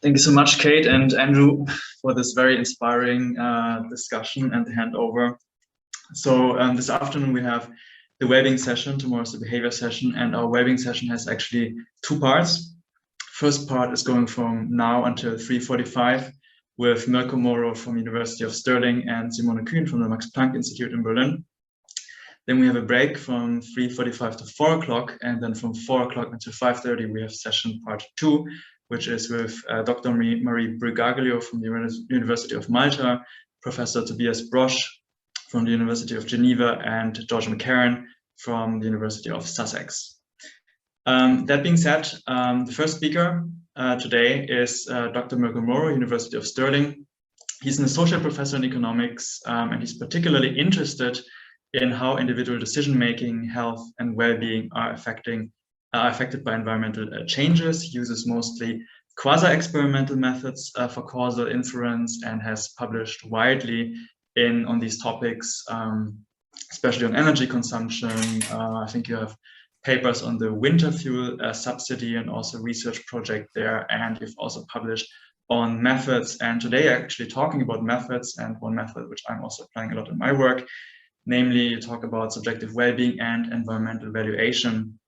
Thank you so much, Kate and Andrew, for this very inspiring discussion and the handover. So this afternoon we have the wellbeing session, tomorrow's the behavior session, and our wellbeing session has actually two parts. First part is going from now until 3:45 with Mirko Moro from University of Stirling and Simone Kühn from the Max Planck Institute in Berlin. Then we have a break from 3:45 to 4 o'clock, and then from 4 o'clock until 5:30 we have session part 2, which is with Dr. Marie Brigaglio from the University of Malta, Professor Tobias Brosch from the University of Geneva, and George McCarran from the University of Sussex. That being said, the first speaker today is Dr. Mirko Moro, University of Stirling. He's an associate professor in economics, and he's particularly interested in how individual decision-making, health, and well-being are affected by environmental changes. He uses mostly quasi-experimental methods for causal inference and has published widely on these topics, especially on energy consumption. I think you have papers on the winter fuel subsidy and also research project there, and you've also published on methods. And today actually talking about methods, and one method which I'm also applying a lot in my work, namely you talk about subjective well-being and environmental valuation,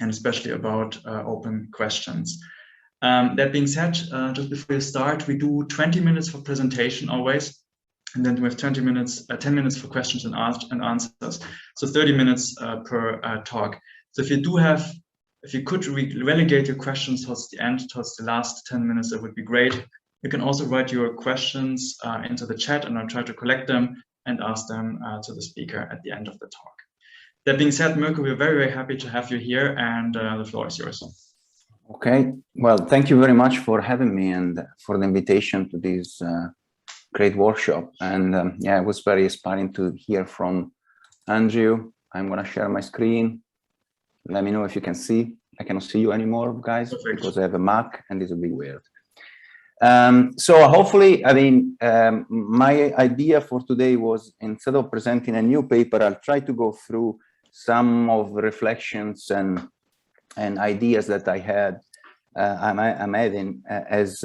and especially about open questions. That being said, just before you start, we do 20 minutes for presentation always, and then we have 10 minutes for questions and answers. So 30 minutes per talk. So if you could relegate your questions towards the end, towards the last 10 minutes, that would be great. You can also write your questions into the chat, and I'll try to collect them and ask them to the speaker at the end of the talk. That being said, Mirko, we're very, very happy to have you here, and the floor is yours. Okay, well, thank you very much for having me and for the invitation to this great workshop. And yeah, it was very inspiring to hear from Andrew. I'm going to share my screen. Let me know if you can see. I cannot see you anymore, guys, Perfect. Because I have a Mac and this will be weird. So hopefully, I mean, my idea for today was, instead of presenting a new paper, I'll try to go through some of the reflections and ideas that I had, I'm having as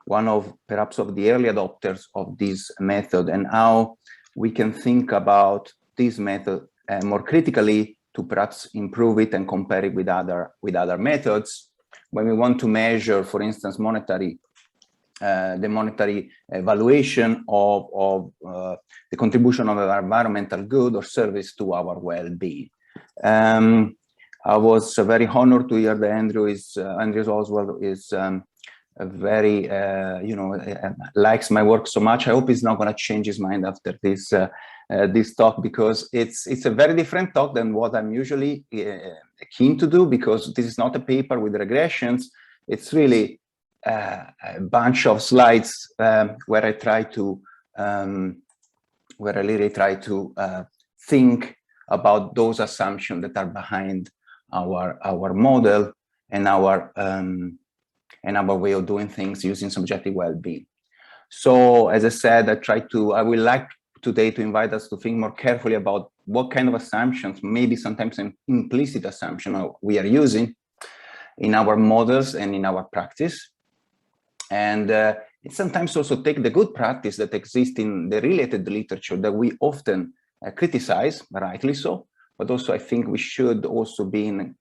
one of perhaps of the early adopters of this method, and how we can think about this method more critically to perhaps improve it and compare it with other methods when we want to measure, for instance, the monetary valuation of the contribution of an environmental good or service to our well-being. I was very honored to hear that Andrew Oswald is very, likes my work so much. I hope he's not going to change his mind after this talk, because it's a very different talk than what I'm usually keen to do, because this is not a paper with regressions. It's really a bunch of slides where I try to, think about those assumptions that are behind our model and our way of doing things using subjective well-being. So, as I said, I would like today to invite us to think more carefully about what kind of assumptions, maybe sometimes an implicit assumption, we are using in our models and in our practice. And it sometimes also take the good practice that exists in the related literature that we often criticize, rightly so, but also I think we should also be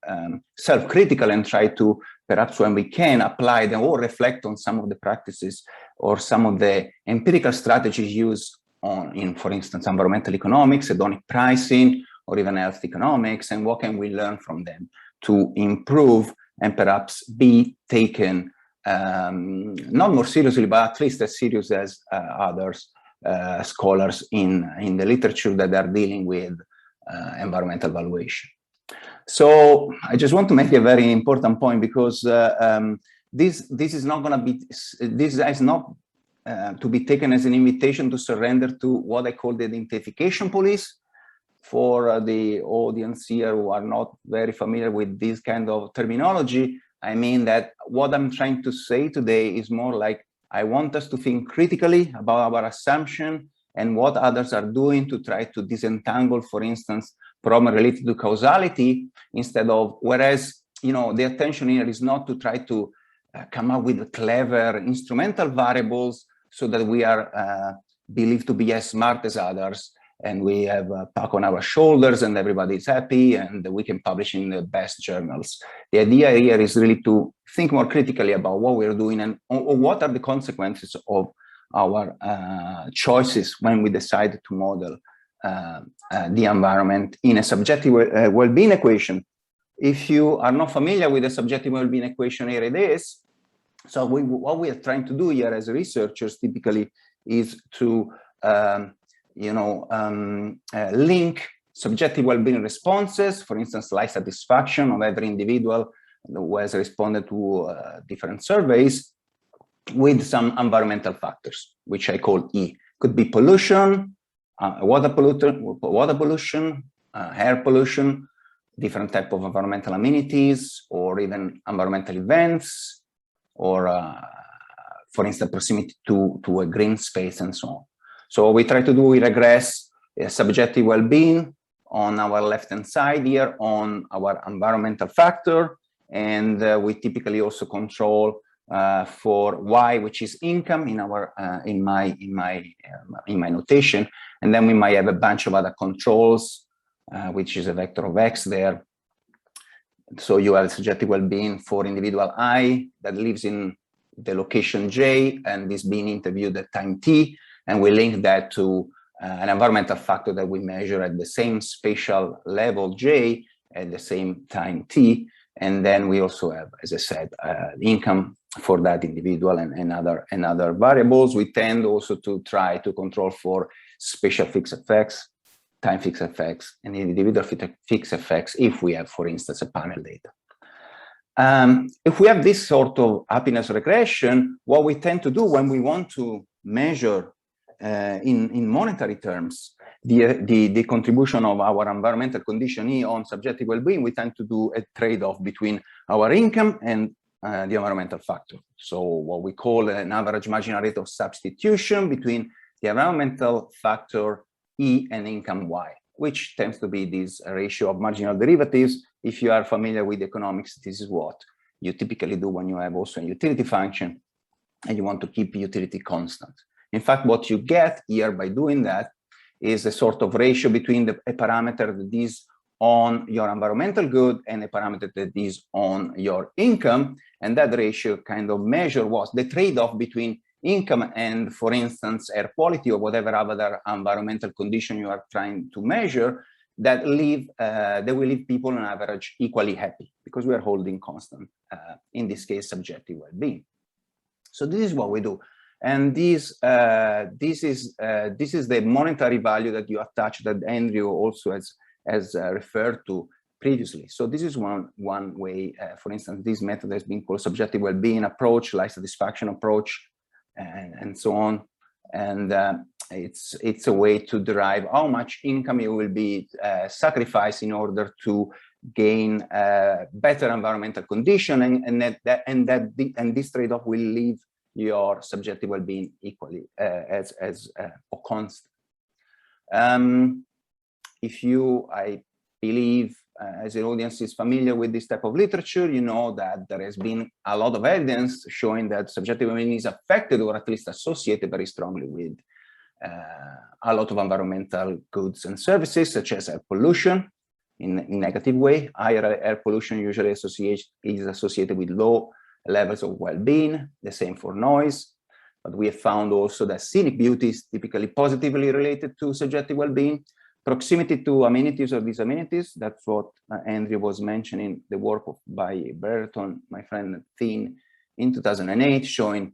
self-critical and try to, perhaps when we can, apply them or reflect on some of the practices or some of the empirical strategies used in, for instance, environmental economics, hedonic pricing, or even health economics, and what can we learn from them to improve and perhaps be taken not more seriously, but at least as serious as others scholars in the literature that are dealing with environmental valuation. So I just want to make a very important point, because this is not going to be, this is not to be taken as an invitation to surrender to what I call the identification police. For the audience here who are not very familiar with this kind of terminology, I mean that what I'm trying to say today is more like, I want us to think critically about our assumption and what others are doing to try to disentangle, for instance, problem related to causality, instead of, whereas, the attention here is not to try to come up with clever instrumental variables so that we are believed to be as smart as others, and we have a pack on our shoulders and everybody's happy and we can publish in the best journals. The idea here is really to think more critically about what we're doing and what are the consequences of our choices when we decide to model the environment in a subjective well-being equation. If you are not familiar with the subjective well-being equation, here it is. So what we are trying to do here as researchers typically is to link subjective well-being responses, for instance, life satisfaction of every individual who has responded to different surveys, with some environmental factors, which I call E. Could be pollution, water pollution, air pollution, different type of environmental amenities, or even environmental events, or for instance, proximity to a green space and so on. So what we try to do, we regress subjective well-being on our left-hand side here on our environmental factor, and we typically also control for Y, which is income in our in my notation, and then we might have a bunch of other controls, which is a vector of X there. So you have subjective well-being for individual I that lives in the location J and is being interviewed at time T, and we link that to an environmental factor that we measure at the same spatial level J at the same time T. And then we also have, as I said, income for that individual and other variables. We tend also to try to control for spatial fixed effects, time fixed effects, and individual fixed effects if we have, for instance, a panel data. If we have this sort of happiness regression, what we tend to do when we want to measure in monetary terms the contribution of our environmental condition E on subjective well-being, we tend to do a trade-off between our income and the environmental factor. So what we call an average marginal rate of substitution between the environmental factor E and income Y, which tends to be this ratio of marginal derivatives. If you are familiar with economics, this is what you typically do when you have also a utility function and you want to keep utility constant. In fact, what you get here by doing that is a sort of ratio between a parameter that is on your environmental good and a parameter that is on your income. And that ratio kind of measure was the trade-off between income and, for instance, air quality or whatever other environmental condition you are trying to measure that will leave people on average equally happy, because we are holding constant, in this case, subjective well-being. So this is what we do. And this is the monetary value that you attach that Andrew also has referred to previously. So this is one way, for instance, this method has been called subjective well-being approach, life satisfaction approach, and so on. And it's a way to derive how much income you will be sacrificed in order to gain better environmental condition, and this trade-off will leave your subjective well-being equally as constant. If you, I believe, as an audience is familiar with this type of literature, you know that there has been a lot of evidence showing that subjective well-being is affected or at least associated very strongly with a lot of environmental goods and services, such as air pollution in a negative way. Higher air pollution usually is associated with low levels of well-being, the same for noise. But we have found also that scenic beauty is typically positively related to subjective well-being. Proximity to amenities or disamenities, that's what Andrew was mentioning, the work by Brereton, my friend Thien, in 2008, showing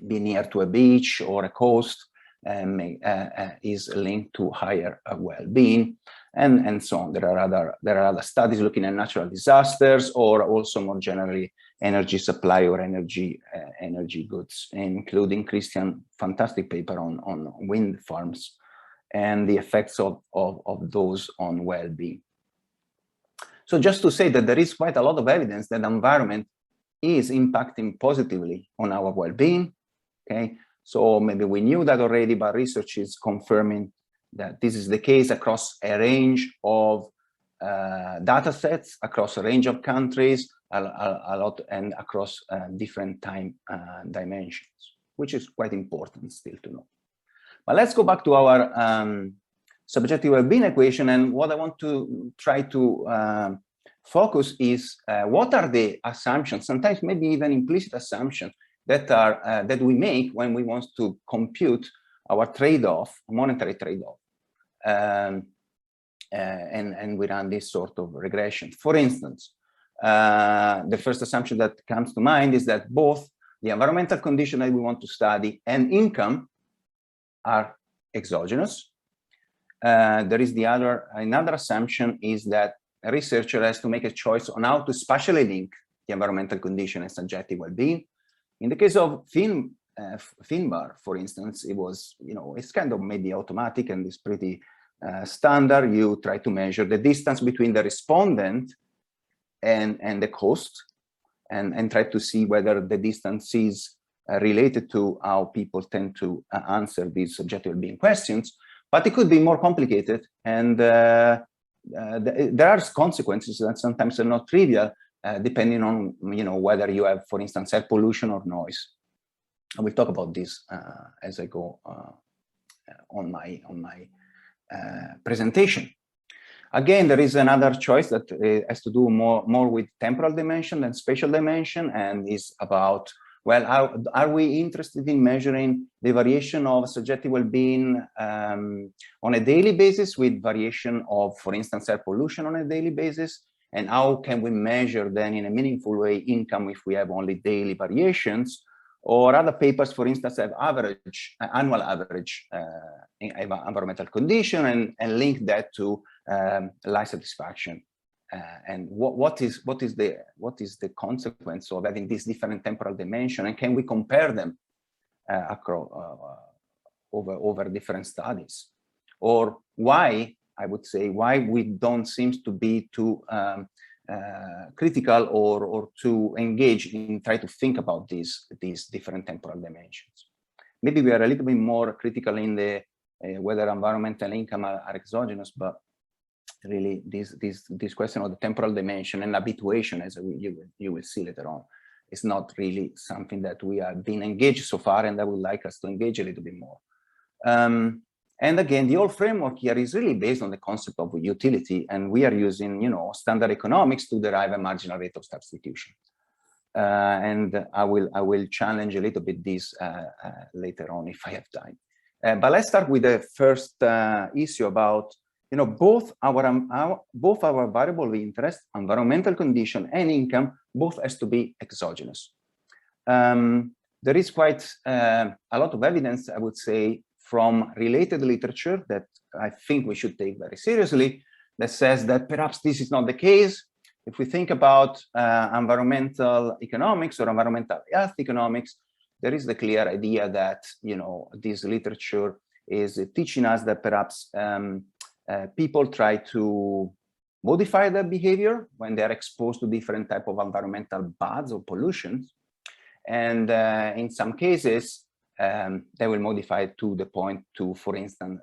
being near to a beach or a coast is linked to higher well-being, and so on. There are other studies looking at natural disasters, or also more generally energy supply or energy goods, including Christian's fantastic paper on wind farms and the effects of those on well-being. So just to say that there is quite a lot of evidence that the environment is impacting positively on our well-being. Okay, so maybe we knew that already, but research is confirming that this is the case across a range of data sets across a range of countries, a lot, and across different time dimensions, which is quite important still to know. But let's go back to our subjective well-being equation, and what I want to try to focus is what are the assumptions, sometimes maybe even implicit assumptions, that are that we make when we want to compute our trade-off, monetary trade-off, and we run this sort of regression. For instance, the first assumption that comes to mind is that both the environmental condition that we want to study and income are exogenous. There is another assumption is that a researcher has to make a choice on how to spatially link the environmental condition and subjective well-being. In the case of Finbar, for instance, it was, it's kind of maybe automatic and it's pretty standard. You try to measure the distance between the respondent and the host, and try to see whether the distance is related to how people tend to answer these subjective well-being questions. But it could be more complicated, and there are consequences that sometimes are not trivial, depending on whether you have, for instance, air pollution or noise. I will talk about this as I go on my presentation. Again, there is another choice that has to do more with temporal dimension than spatial dimension, and is about, well, are we interested in measuring the variation of subjective well-being on a daily basis with variation of, for instance, air pollution on a daily basis? And how can we measure then in a meaningful way income if we have only daily variations? Or other papers, for instance, have annual average environmental condition and link that to life satisfaction. And what is the consequence of having these different temporal dimensions, and can we compare them across over different studies? Or why, I would say, why we don't seem to be too critical or to engage in try to think about these different temporal dimensions. Maybe we are a little bit more critical in the whether environmental income are exogenous, but really this question of the temporal dimension and habituation, as you will see later on, is not really something that we have been engaged so far, and I would like us to engage a little bit more. And again, the whole framework here is really based on the concept of utility, and we are using, standard economics to derive a marginal rate of substitution. And I will challenge a little bit this later on if I have time. But let's start with the first issue about, both our variable of interest, environmental condition, and income, both has to be exogenous. There is quite a lot of evidence, I would say, from related literature that I think we should take very seriously, that says that perhaps this is not the case. If we think about environmental economics or environmental health economics, there is the clear idea that, this literature is teaching us that perhaps people try to modify their behavior when they are exposed to different type of environmental bads or pollutions. And in some cases, they will modify to the point to, for instance,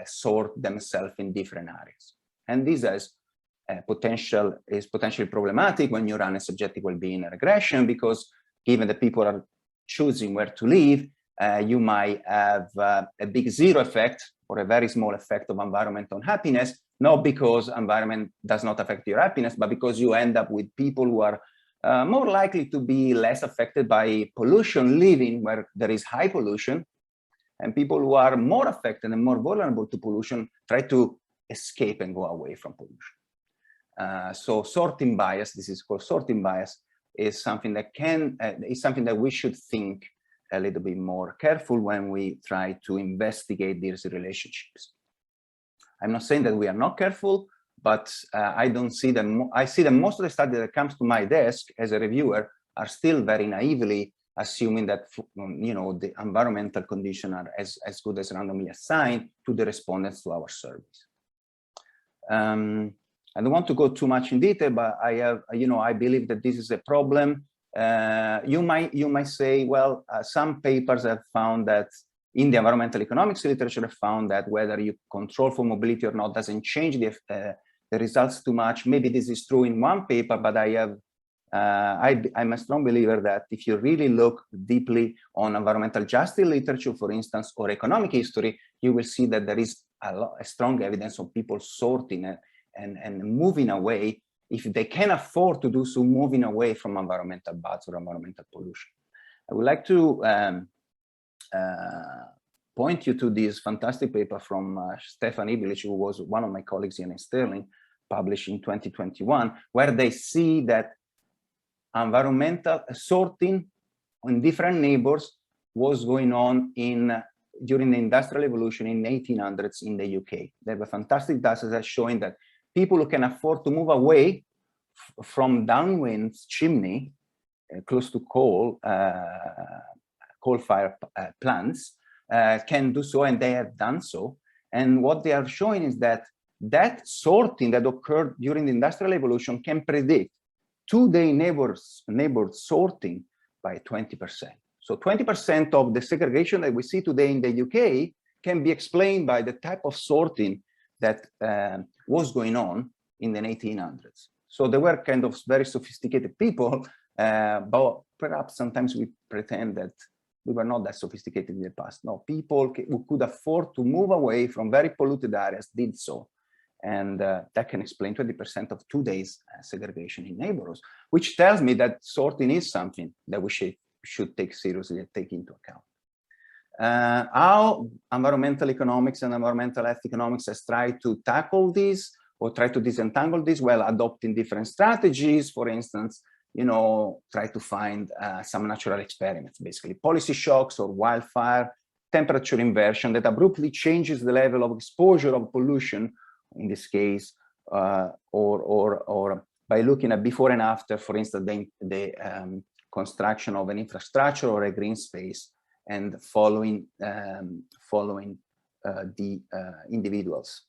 sort themselves in different areas. And this is potentially problematic when you run a subjective well-being regression, because given that people are choosing where to live, you might have a big zero effect or a very small effect of environment on happiness, not because environment does not affect your happiness, but because you end up with people who are more likely to be less affected by pollution living where there is high pollution, and people who are more affected and more vulnerable to pollution try to escape and go away from pollution. So sorting bias, this is called sorting bias, is something that we should think a little bit more careful when we try to investigate these relationships. I'm not saying that we are not careful, but I don't see them. I see that most of the studies that comes to my desk as a reviewer are still very naively assuming that the environmental conditions are as good as randomly assigned to the respondents to our surveys. I don't want to go too much in detail, but I believe that this is a problem. You might say, well, some papers have found that in the environmental economics literature have found that whether you control for mobility or not doesn't change the results too much. Maybe this is true in one paper, but I'm a strong believer that if you really look deeply on environmental justice literature, for instance, or economic history, you will see that there is a strong evidence of people sorting and moving away, if they can afford to do so, moving away from environmental bads or environmental pollution. I would like to point you to this fantastic paper from Stefan Ibilic, who was one of my colleagues here in Sterling, published in 2021, where they see that environmental sorting on different neighbors was going on during the industrial revolution in 1800s in the UK. They have a fantastic data set showing that people who can afford to move away from downwind chimney close to coal-fired plants can do so, and they have done so. And what they are showing is that that sorting that occurred during the industrial revolution can predict two-day neighbors sorting by 20%. So 20% of the segregation that we see today in the UK can be explained by the type of sorting that was going on in the 1800s. So they were kind of very sophisticated people, but perhaps sometimes we pretend that we were not that sophisticated in the past. No, people who could afford to move away from very polluted areas did so. And that can explain 20% of 2 days segregation in neighborhoods, which tells me that sorting is something that we should take seriously and take into account. How environmental economics and environmental health economics has tried to tackle this or try to disentangle this? Well, adopting different strategies, for instance, try to find some natural experiments, basically policy shocks or wildfire, temperature inversion that abruptly changes the level of exposure of pollution, in this case, or by looking at before and after, for instance, the construction of an infrastructure or a green space, and following the individuals.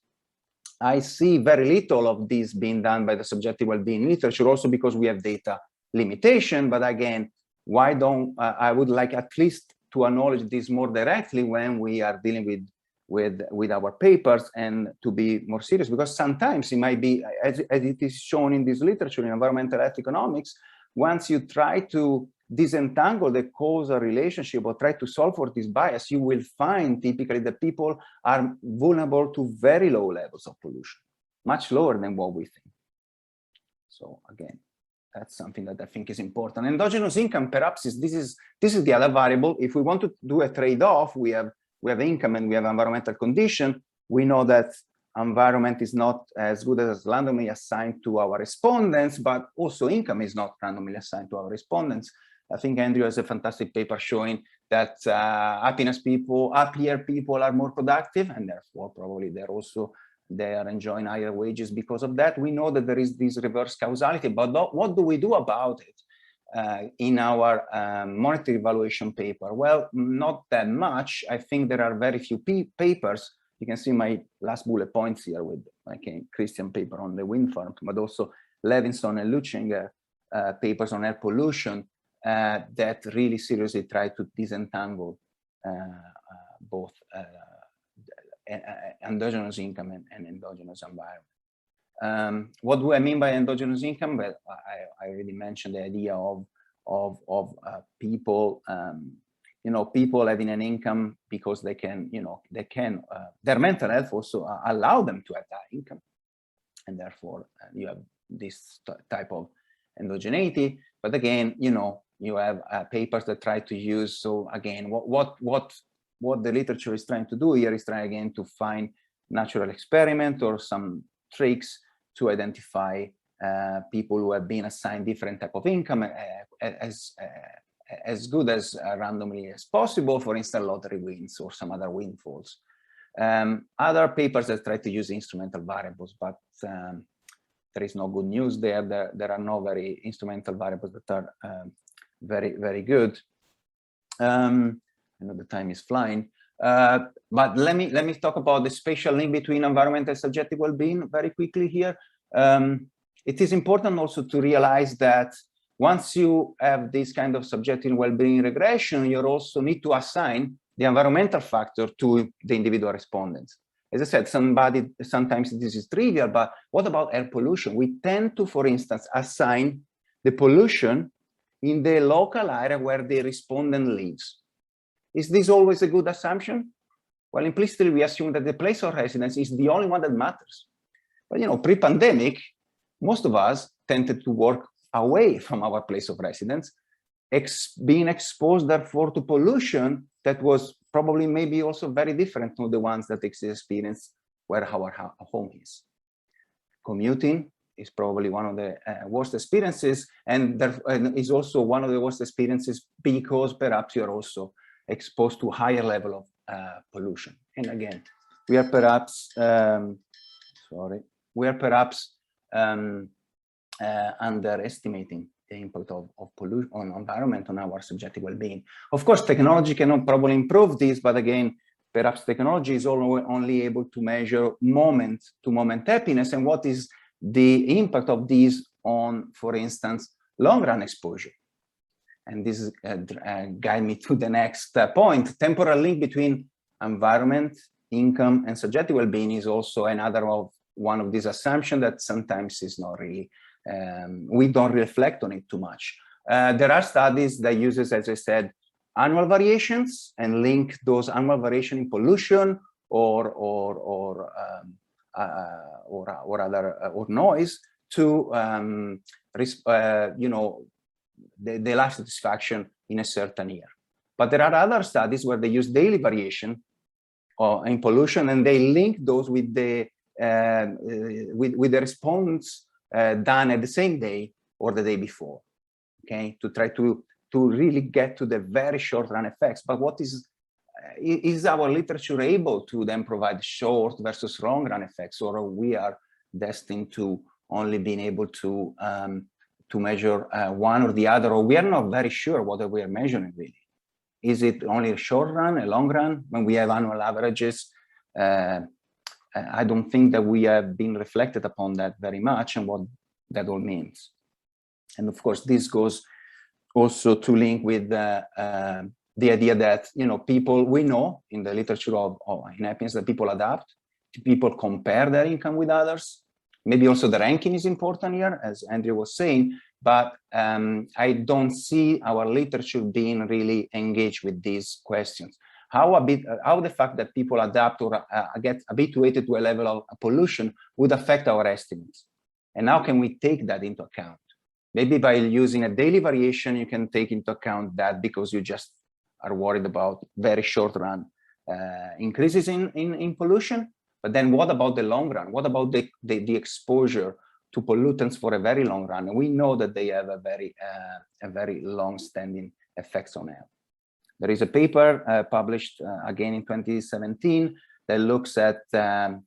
I see very little of this being done by the subjective well-being literature, also because we have data limitation. But again, why don't I would like at least to acknowledge this more directly when we are dealing with our papers, and to be more serious, because sometimes it might be, as it is shown in this literature in environmental health economics, once you try to disentangle the causal relationship or try to solve for this bias, you will find typically that people are vulnerable to very low levels of pollution, much lower than what we think. So again, that's something that I think is important. Endogenous income, perhaps, this is the other variable. If we want to do a trade-off, we have income and we have environmental condition. We know that environment is not as good as randomly assigned to our respondents, but also income is not randomly assigned to our respondents. I think Andrew has a fantastic paper showing that happier people are more productive, and therefore probably they are enjoying higher wages because of that. We know that there is this reverse causality, but what do we do about it in our monetary evaluation paper? Well, not that much. I think there are very few papers. You can see my last bullet points here with like a Christian paper on the wind farm, but also Levinson and Luchinger papers on air pollution that really seriously try to disentangle both endogenous income and endogenous environment. What do I mean by endogenous income? Well, I already mentioned the idea of people, people having an income because they can, their mental health also allow them to have that income, and therefore you have this type of endogeneity. But again, you have papers that try to use. So again, what the literature is trying to do here is try again to find natural experiment or some tricks to identify people who have been assigned different type of income as good as randomly as possible, for instance, lottery wins or some other windfalls. Other papers that try to use instrumental variables, but there is no good news there. There are no very instrumental variables that are very, very good. I know the time is flying, but let me talk about the spatial link between environmental and subjective well-being very quickly here. It is important also to realize that once you have this kind of subjective well-being regression, you also need to assign the environmental factor to the individual respondents. as I said, sometimes this is trivial, but what about air pollution? We tend to, for instance, assign the pollution in the local area where the respondent lives. Is this always a good assumption? Well, implicitly, we assume that the place of residence is the only one that matters. But, you know, pre-pandemic, most of us tended to work away from our place of residence, being exposed, therefore, to pollution that was probably maybe also very different from the ones that experience where our home is. Commuting is probably one of the worst experiences, and is also one of the worst experiences because perhaps you're also exposed to higher level of pollution. And again, we are perhaps underestimating the impact of pollution on environment, on our subjective well-being. Of course, technology cannot probably improve this, but again, perhaps technology is only able to measure moment-to-moment happiness, and what is the impact of these on, for instance, long-run exposure. And this guide me to the next point. Temporal link between environment, income, and subjective well-being is also another one of these assumptions that sometimes is not really, we don't reflect on it too much. There are studies that uses, as I said, annual variations and link those annual variation in pollution or noise to you know, the life satisfaction in a certain year. But there are other studies where they use daily variation in pollution, and they link those with the response done at the same day or the day before, okay, to try to really get to the very short run effects. But what is our literature able to then provide short versus long run effects, or we are destined to only being able to measure one or the other, or we are not very sure what we are measuring really? Is it only a short run, a long run? When we have annual averages, I don't think that we have been reflected upon that very much and what that all means. And of course, this goes also to link with the idea that, you know, people, we know in the literature of in happiness that people adapt, people compare their income with others. Maybe also the ranking is important here, as Andrew was saying, but I don't see our literature being really engaged with these questions. How the fact that people adapt or get habituated to a level of pollution would affect our estimates. And how can we take that into account? Maybe by using a daily variation, you can take into account that because you just are worried about very short run increases in pollution. But then what about the long run? What about the exposure to pollutants for a very long run? And we know that they have a very long-standing effects on health. There is a paper published again in 2017 that looks at the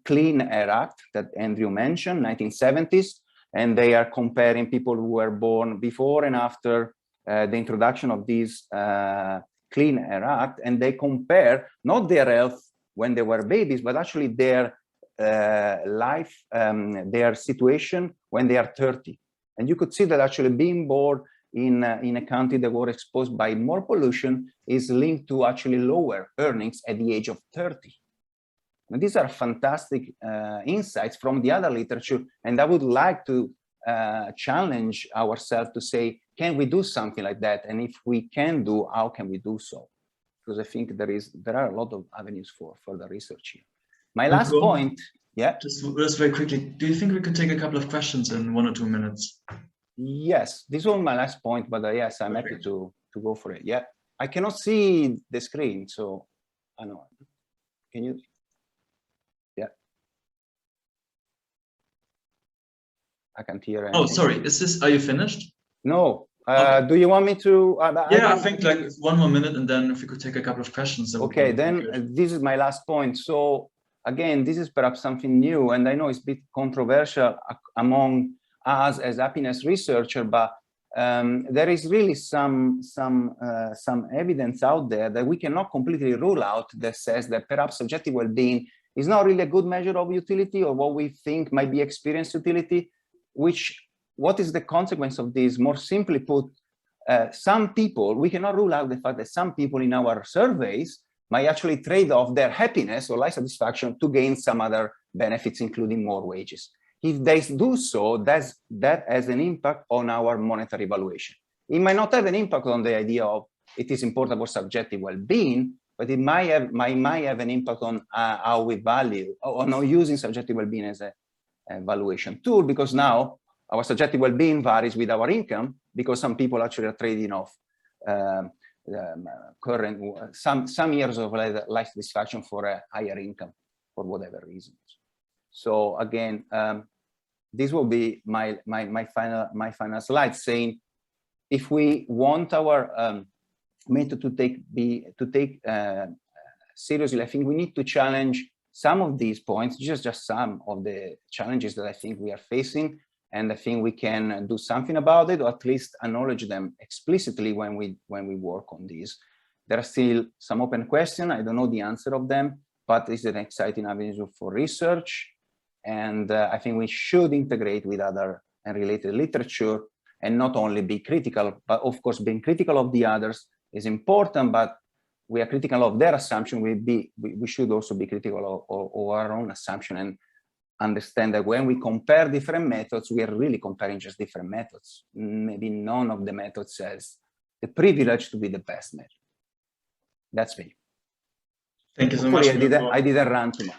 Clean Air Act that Andrew mentioned, 1970s, and they are comparing people who were born before and after the introduction of this Clean Air Act, and they compare not their health when they were babies, but actually their life, their situation when they are 30. And you could see that actually being born in a country that were exposed by more pollution is linked to actually lower earnings at the age of 30. And these are fantastic insights from the other literature, and I would like to challenge ourselves to say, can we do something like that? And if we can do, how can we do so? Because I think there are a lot of avenues for further research here. My last point, yeah. Just very quickly, do you think we could take a couple of questions in 1 or 2 minutes? Yes, this was my last point, but yes, I'm happy to go for it. Yeah, I cannot see the screen, so I know. Can you? Yeah. I can't hear anything. Oh, sorry. Are you finished? No. Okay. Do you want me to? Yeah, I think like 1 more minute, and then if we could take a couple of questions. Okay, then this is my last point. So again, this is perhaps something new, and I know it's a bit controversial among us as happiness researcher, but there is really some evidence out there that we cannot completely rule out that says that perhaps subjective well-being is not really a good measure of utility or what we think might be experienced utility. What is the consequence of this? More simply put, some people, we cannot rule out the fact that some people in our surveys might actually trade off their happiness or life satisfaction to gain some other benefits, including more wages. If they do so, that has an impact on our monetary valuation. It might not have an impact on the idea of it is important for subjective well-being, but it might have an impact on how we value, or not using subjective well-being as a valuation tool, because now our subjective well-being varies with our income, because some people actually are trading off some years of life satisfaction for a higher income for whatever reasons. So again, this will be my final slide, saying if we want our method to take seriously, I think we need to challenge some of these points, just some of the challenges that I think we are facing, and I think we can do something about it, or at least acknowledge them explicitly when we work on these. There are still some open questions. I don't know the answer of them, but it's an exciting avenue for research, and I think we should integrate with other and related literature, and not only be critical, but of course being critical of the others is important, but we are critical of their assumption. We should also be critical of our own assumption, and understand that when we compare different methods, we are really comparing just different methods. Maybe none of the methods has the privilege to be the best method. That's me. Thank you so much. I didn't rant too much.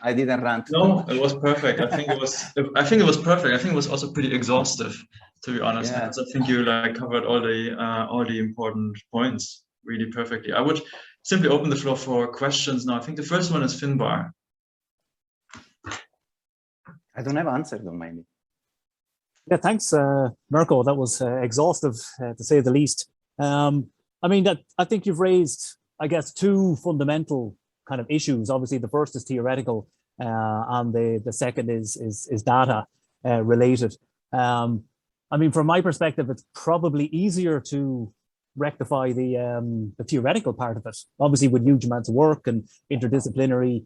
No, it was perfect. I think it was perfect. I think it was also pretty exhaustive, to be honest. Yeah. I think you covered all the important points really perfectly. I would simply open the floor for questions now. I think the first one is Finbar. I don't have answers, don't mind me. Yeah, thanks, Mirko. That was exhaustive, to say the least. I mean, I think you've raised, I guess, two fundamental kind of issues. Obviously, the first is theoretical, and the second is data related. I mean, from my perspective, it's probably easier to rectify the theoretical part of it. Obviously, with huge amounts of work and interdisciplinary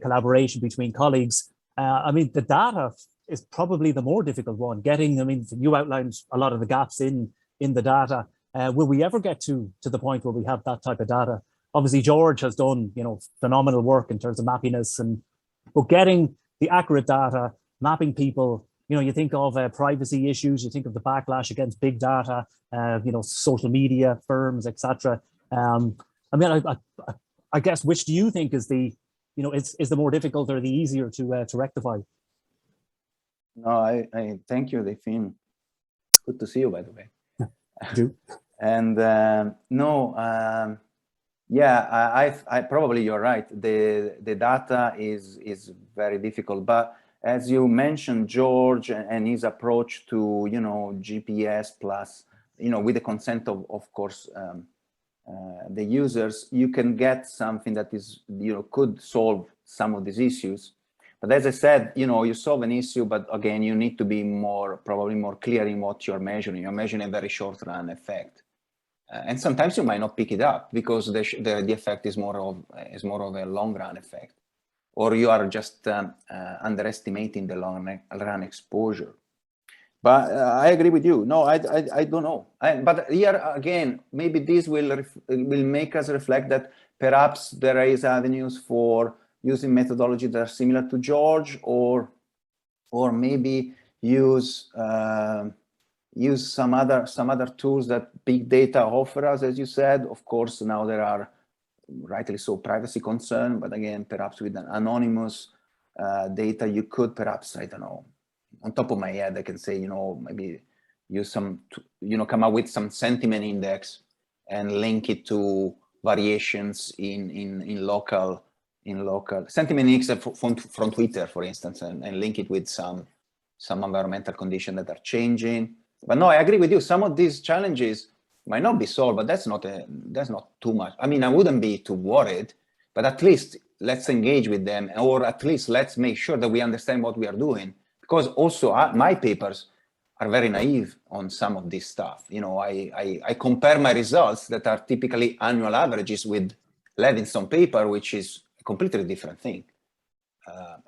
collaboration between colleagues. I mean, the data is probably the more difficult one. I mean, you outlined a lot of the gaps in the data. Will we ever get to the point where we have that type of data? Obviously, George has done, phenomenal work in terms of mappiness, but getting the accurate data, mapping people, you think of privacy issues, you think of the backlash against big data, social media firms, etc. I mean, I guess, which do you think is the, is the more difficult or the easier to rectify? No, I thank you, Delphine. Good to see you, by the way. Do. And yeah, I probably you're right. The data is very difficult, but as you mentioned, George and his approach to GPS plus with the consent of course the users, you can get something that is could solve some of these issues. But as I said, you solve an issue, but again, you need to be probably more clear in what you're measuring. You're measuring a very short run effect. And sometimes you might not pick it up because the effect is more of a long run effect, or you are just underestimating the long run exposure. But I agree with you. No, I don't know. But here again, maybe this will make us reflect that perhaps there is avenues for using methodology that are similar to George, or maybe use some other tools that big data offer us, as you said. Of course, now there are, rightly so, privacy concern, but again, perhaps with an anonymous data, you could perhaps, I don't know, on top of my head, I can say, maybe use come up with some sentiment index and link it to variations in local sentiment index from Twitter, for instance, and link it with some environmental conditions that are changing. But no, I agree with you. Some of these challenges might not be solved, but that's not too much. I mean, I wouldn't be too worried, but at least let's engage with them, or at least let's make sure that we understand what we are doing. Because also my papers are very naive on some of this stuff. I compare my results that are typically annual averages with Levinson paper, which is a completely different thing.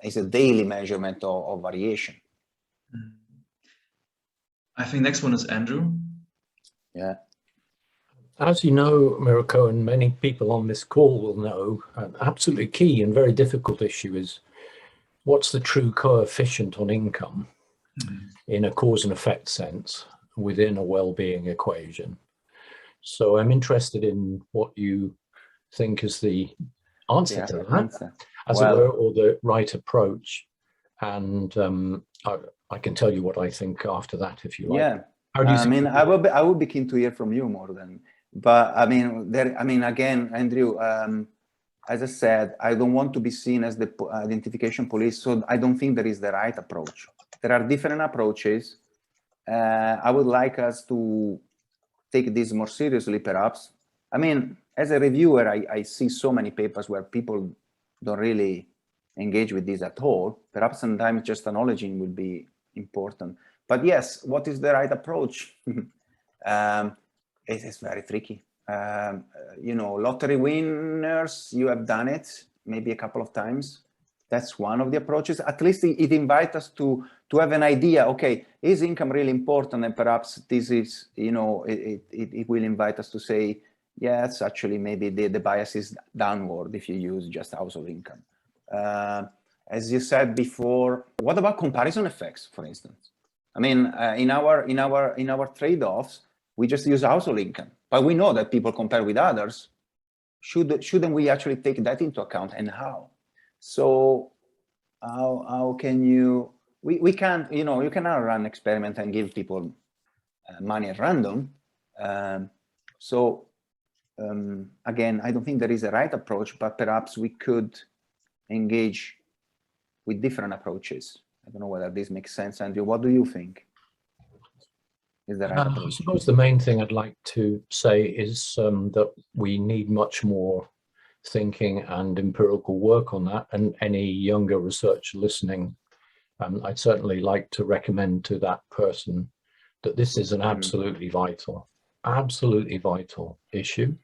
It's a daily measurement of variation. I think next one is Andrew. Yeah. As you know, Mirko, and many people on this call will know, an absolutely key and very difficult issue is what's the true coefficient on income in a cause and effect sense within a well-being equation. So I'm interested in what you think is the answer to that, as it were, or the right approach. And I can tell you what I think after that, if you like. Yeah, How do you I mean, I would be keen to hear from you more than. But I mean, again, Andrew, as I said, I don't want to be seen as the identification police, so I don't think there is the right approach. There are different approaches. I would like us to take this more seriously, perhaps. I mean, as a reviewer, I see so many papers where people don't really engage with this at all. Perhaps sometimes just acknowledging will be important. But yes, what is the right approach? It is very tricky. You know, lottery winners, you have done it maybe a couple of times. That's one of the approaches. At least it invites us to have an idea. Okay, is income really important? And perhaps this is, you know, it will invite us to say, yes, actually, maybe the bias is downward if you use just household income. As you said before, what about comparison effects, for instance? I mean, in our trade-offs, we just use household income, but we know that people compare with others. Shouldn't we actually take that into account, and how? So how can you? We can't, you know, you cannot run an experiment and give people money at random. Again, I don't think there is a right approach, but perhaps we could engage with different approaches. I don't know whether this makes sense, Andrew. What do you think is the right approach? I suppose the main thing I'd like to say is that we need much more thinking and empirical work on that. And any younger researcher listening, I'd certainly like to recommend to that person that this is an absolutely vital issue,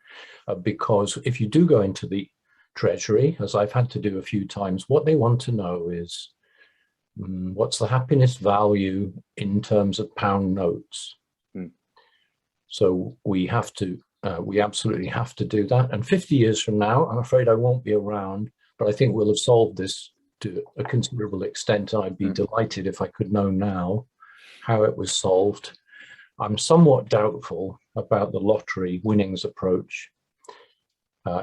because if you do go into the Treasury, as I've had to do a few times, what they want to know is what's the happiness value in terms of pound notes. So we have to, we absolutely have to do that. And 50 years from now, I'm afraid I won't be around, but I think we'll have solved this to a considerable extent. I'd be delighted if I could know now how it was solved. I'm somewhat doubtful about the lottery winnings approach,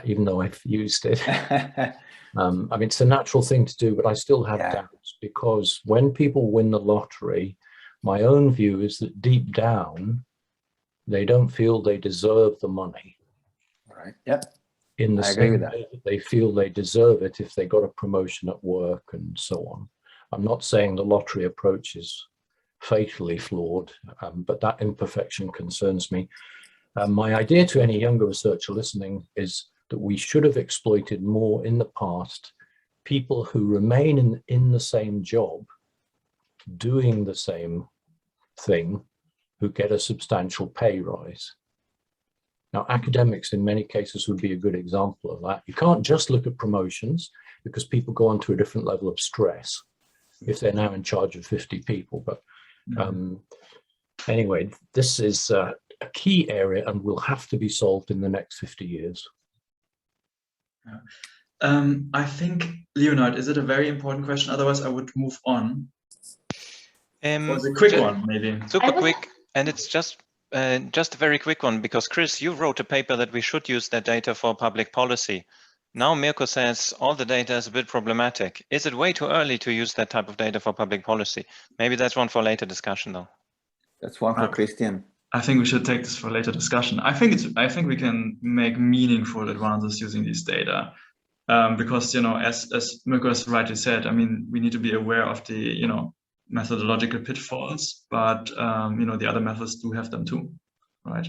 even though I've used it. I mean, it's a natural thing to do, but I still have doubts, because when people win the lottery, my own view is that deep down, they don't feel they deserve the money. Right. Yep. In the same way that they feel they deserve it if they got a promotion at work and so on. I'm not saying the lottery approach is fatally flawed, but that imperfection concerns me. My idea to any younger researcher listening is that we should have exploited more in the past people who remain in the same job, doing the same thing, who get a substantial pay rise. Now, academics in many cases would be a good example of that. You can't just look at promotions, because people go on to a different level of stress if they're now in charge of 50 people. But anyway, this is a key area and will have to be solved in the next 50 years. I think, Leonard, is it a very important question? Otherwise, I would move on. It was a quick one, maybe. Super quick, and it's just a very quick one, because Chris, you wrote a paper that we should use that data for public policy. Now Mirko says all the data is a bit problematic. Is it way too early to use that type of data for public policy? Maybe that's one for later discussion, though. That's one for Christian. I think we should take this for later discussion. I think we can make meaningful advances using these data, because, you know, as Mirko has rightly said, I mean, we need to be aware of the, you know, methodological pitfalls, but you know, the other methods do have them too, right?